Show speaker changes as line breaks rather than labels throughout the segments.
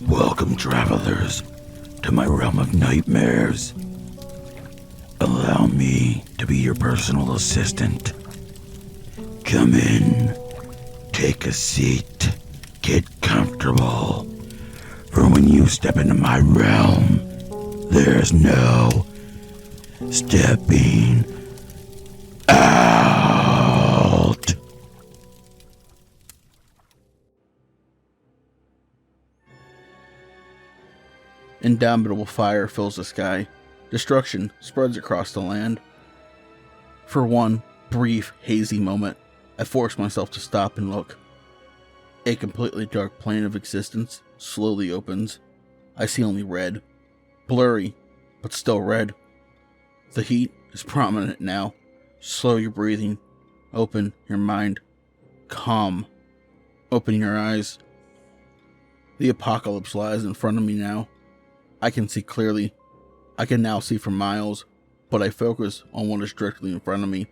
Welcome, travelers, to my realm of nightmares. Allow me to be your personal assistant. Come in, take a seat, get comfortable. For when you step into my realm, there's no stepping out.
Indomitable fire fills the sky. Destruction spreads across the land. For one brief, hazy moment, I force myself to stop and look. A completely dark plane of existence slowly opens. I see only red. Blurry, but still red. The heat is prominent now. Slow your breathing. Open your mind. Calm. Open your eyes. The apocalypse lies in front of me now. I can see clearly. I can now see for miles, but I focus on what is directly in front of me.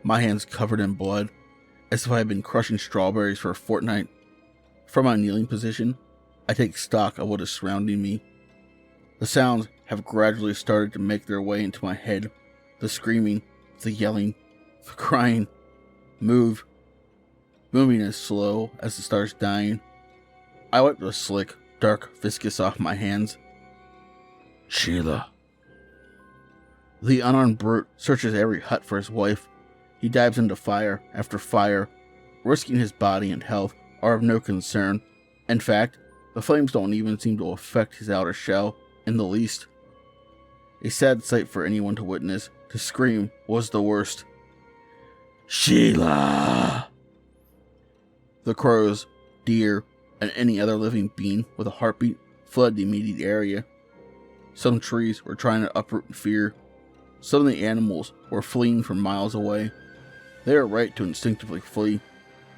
My hands covered in blood, as if I had been crushing strawberries for a fortnight. From my kneeling position, I take stock of what is surrounding me. The sounds have gradually started to make their way into my head. The screaming, the yelling, the crying. Moving as slow as it starts dying. I wipe the slick, dark viscous off my hands.
Sheila.
The unarmed brute searches every hut for his wife. He dives into fire after fire. Risking his body and health are of no concern. In fact, the flames don't even seem to affect his outer shell in the least. A sad sight for anyone to witness. To scream was the worst.
Sheila!
The crows, deer, and any other living being with a heartbeat fled the immediate area. Some trees were trying to uproot in fear. Some of the animals were fleeing from miles away. They are right to instinctively flee.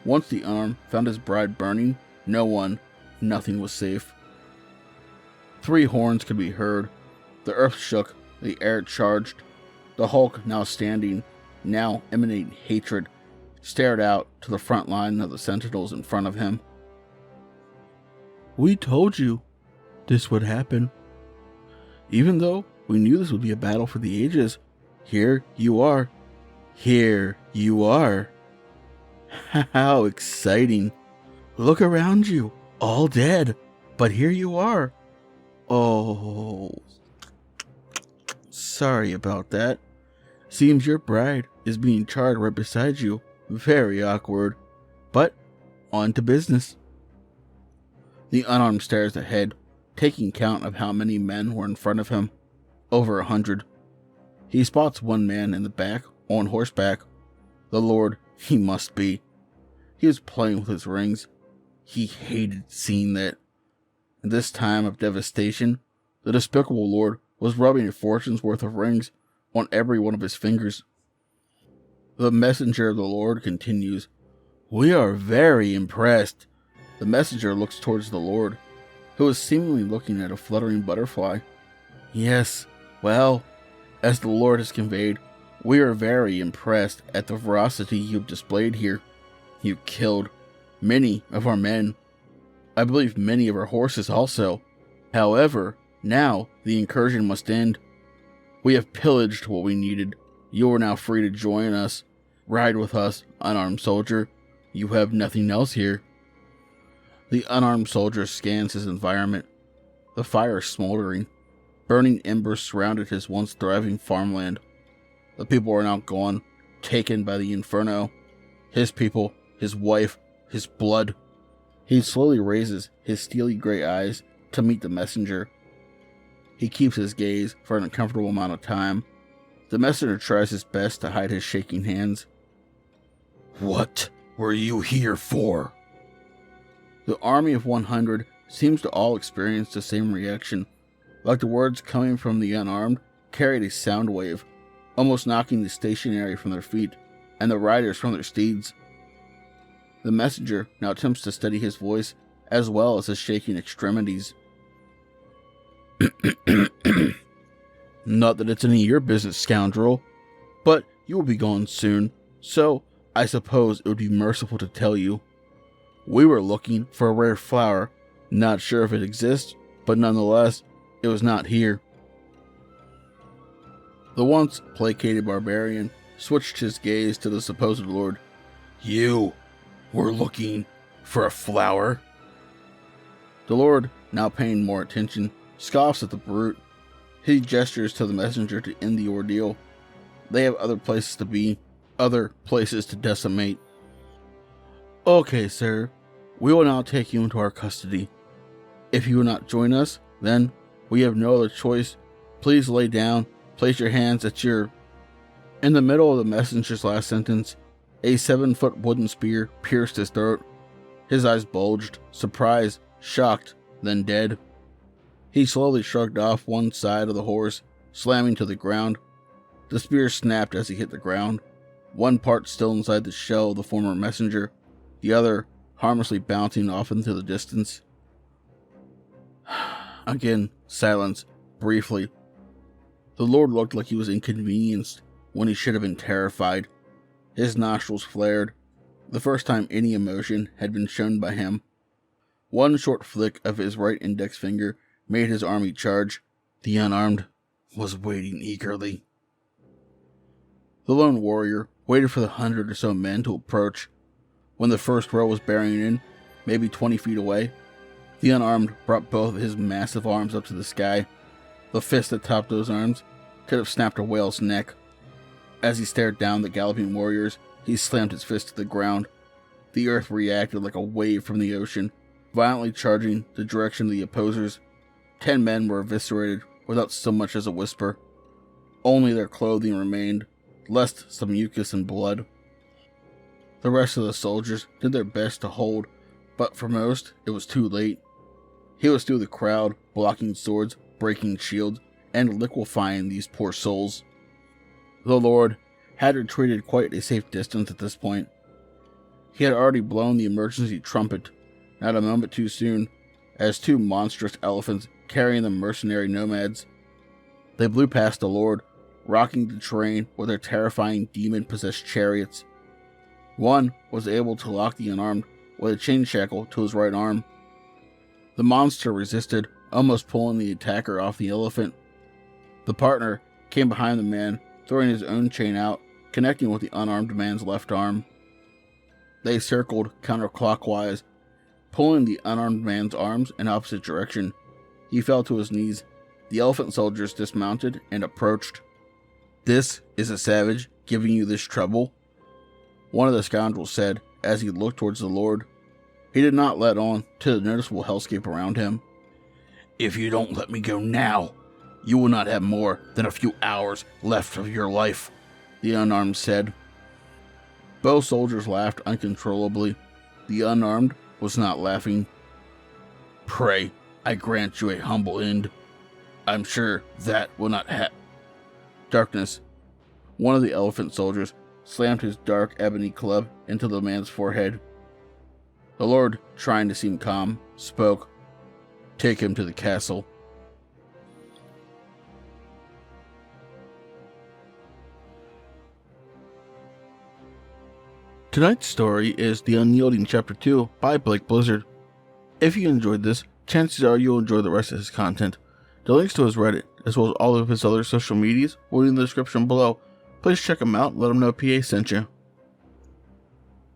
Once the unarmed found his bride burning, nothing was safe. 3 horns could be heard. The earth shook, the air charged. The Hulk, now standing, now emanating hatred, stared out to the front line of the sentinels in front of him. We told you this would happen. Even though we knew this would be a battle for the ages, here you are. Here you are. How exciting. Look around you, all dead, but here you are. Oh, sorry about that. Seems your bride is being charred right beside you. Very awkward, but on to business. The unarmed stares ahead, taking count of how many men were in front of him. Over 100. He spots one man in the back, on horseback. The Lord he must be. He was playing with his rings. He hated seeing that. In this time of devastation, the despicable Lord was rubbing a fortune's worth of rings on every one of his fingers. The messenger of the Lord continues, We are very impressed. The messenger looks towards the Lord, who is seemingly looking at a fluttering butterfly. Yes, well, as the Lord has conveyed, we are very impressed at the ferocity you've displayed here. You killed many of our men. I believe many of our horses also. However, now the incursion must end. We have pillaged what we needed. You are now free to join us. Ride with us, unarmed soldier. You have nothing else here. The unarmed soldier scans his environment. The fire is smoldering. Burning embers surrounded his once thriving farmland. The people are now gone, taken by the inferno. His people, his wife, his blood. He slowly raises his steely gray eyes to meet the messenger. He keeps his gaze for an uncomfortable amount of time. The messenger tries his best to hide his shaking hands.
What were you here for?
The army of 100 seems to all experience the same reaction. Like the words coming from the unarmed carried a sound wave, almost knocking the stationary from their feet and the riders from their steeds. The messenger now attempts to steady his voice as well as his shaking extremities. Not that it's any of your business, scoundrel, but you will be gone soon, so I suppose it would be merciful to tell you. We were looking for a rare flower. Not sure if it exists, but nonetheless, it was not here. The once placated barbarian switched his gaze to the supposed lord.
You were looking for a flower?
The lord, now paying more attention, scoffs at the brute. He gestures to the messenger to end the ordeal. They have other places to be, other places to decimate. Okay, sir. We will now take you into our custody. If you will not join us, then we have no other choice. Please lay down. Place your hands at your... In the middle of the messenger's last sentence, a 7-foot wooden spear pierced his throat. His eyes bulged, surprised, shocked, then dead. He slowly shrugged off one side of the horse, slamming to the ground. The spear snapped as he hit the ground, one part still inside the shell of the former messenger, the other harmlessly bouncing off into the distance. Again, silence, briefly. The lord looked like he was inconvenienced when he should have been terrified. His nostrils flared, the first time any emotion had been shown by him. One short flick of his right index finger made his army charge. The unarmed was waiting eagerly. The lone warrior waited for the 100 or so men to approach. When the first row was bearing in, maybe 20 feet away, the unarmed brought both of his massive arms up to the sky. The fist that topped those arms could have snapped a whale's neck. As he stared down the galloping warriors, he slammed his fist to the ground. The earth reacted like a wave from the ocean, violently charging the direction of the opposers. 10 men were eviscerated without so much as a whisper. Only their clothing remained, less some mucus and blood. The rest of the soldiers did their best to hold, but for most, it was too late. He was through the crowd, blocking swords, breaking shields, and liquefying these poor souls. The lord had retreated quite a safe distance at this point. He had already blown the emergency trumpet, not a moment too soon, as 2 monstrous elephants carrying the mercenary nomads. They blew past the lord, rocking the terrain with their terrifying demon-possessed chariots. One was able to lock the unarmed with a chain shackle to his right arm. The monster resisted, almost pulling the attacker off the elephant. The partner came behind the man, throwing his own chain out, connecting with the unarmed man's left arm. They circled counterclockwise, pulling the unarmed man's arms in opposite direction. He fell to his knees. The elephant soldiers dismounted and approached. "This is a savage giving you this trouble?" one of the scoundrels said as he looked towards the lord. He did not let on to the noticeable hellscape around him.
"If you don't let me go now, you will not have more than a few hours left of your life,"
the unarmed said. Both soldiers laughed uncontrollably. The unarmed was not laughing.
"Pray, I grant you a humble end. I'm sure that will not
Darkness. One of the elephant soldiers slammed his dark ebony club into the man's forehead. The lord, trying to seem calm, spoke. "Take him to the castle." Tonight's story is The Unyielding Chapter 2 by Blake Blizzard. If you enjoyed this, chances are you'll enjoy the rest of his content. The links to his Reddit, as well as all of his other social medias, will be in the description below. Please check him out and let him know PA sent you.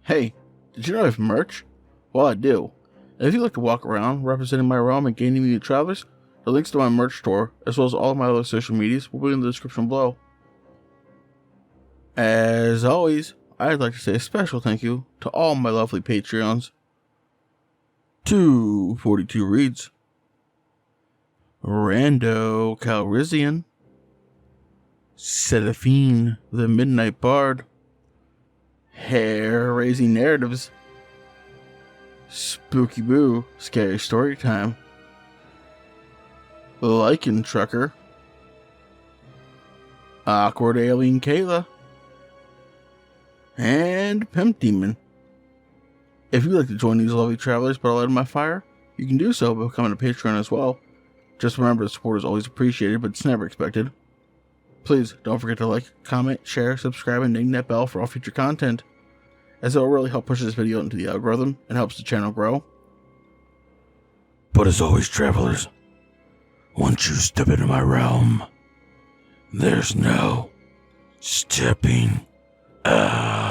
Hey, did you know I have merch? Well, I do. And if you'd like to walk around representing my realm and gaining new travelers, the links to my merch store, as well as all of my other social medias, will be in the description below. As always, I'd like to say a special thank you to all my lovely Patreons. 242 reads. Rando Calrissian, Seraphine the Midnight Bard, Hair-Raising Narratives, Spooky Boo Scary Story Time, Lycan Trucker, Awkward Alien Kayla, and Pimp Demon. If you'd like to join these lovely travelers but light my fire, you can do so by becoming a Patreon as well. Just remember, the support is always appreciated, but it's never expected. Please don't forget to like, comment, share, subscribe, and ding that bell for all future content, as it will really help push this video into the algorithm and helps the channel grow.
But as always, travelers, once you step into my realm, there's no stepping out.